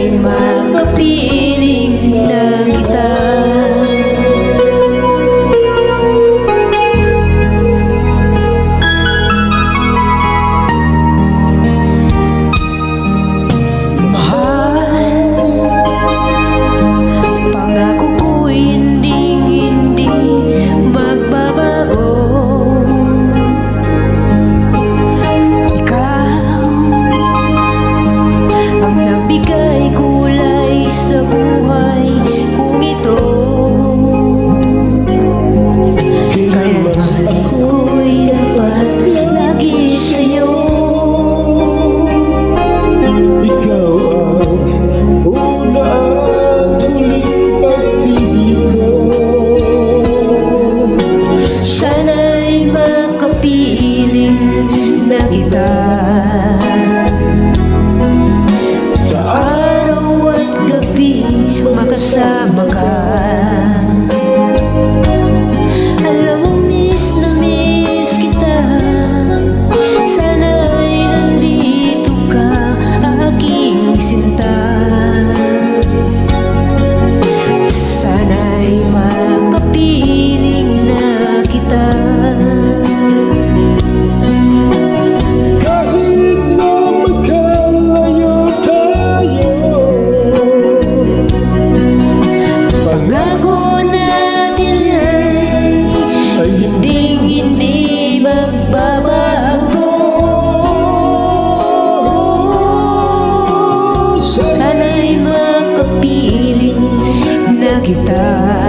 Sana'y makapiling na kita. Sana'y makapiling na kita. Sa araw at gabi makasama ka. Alam mo miss na miss kita. Sana'y nandito ka, aking sinta. Sana'y makapiling na kita. Kahit na magkalayo tayo, pangako natin ay hindi magbabago. Sana'y makapiling na kita.